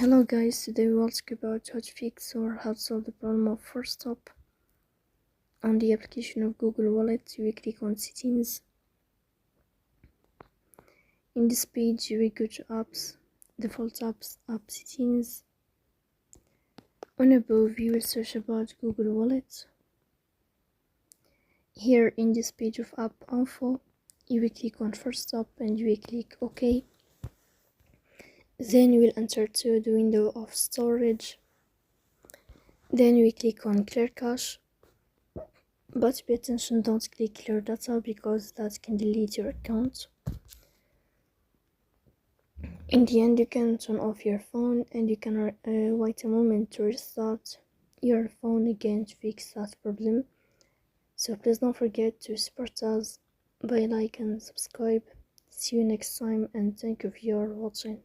Hello guys, today we'll talk about how to fix or how to solve the problem of Forcestop. On the application of Google Wallet, you will click on Settings. In this page, you will go to Apps, Default Apps, App Settings. On above, you will search about Google Wallet. Here in this page of App Info, you will click on Forcestop and you will click OK. Then you will enter to the window of storage. Then we click on Clear Cache, but pay attention, don't click Clear Data because that can delete your account. In the end, you can turn off your phone and you can wait a moment to restart your phone again to fix that problem. So please don't forget to support us by like and subscribe. See you next time and thank you for watching.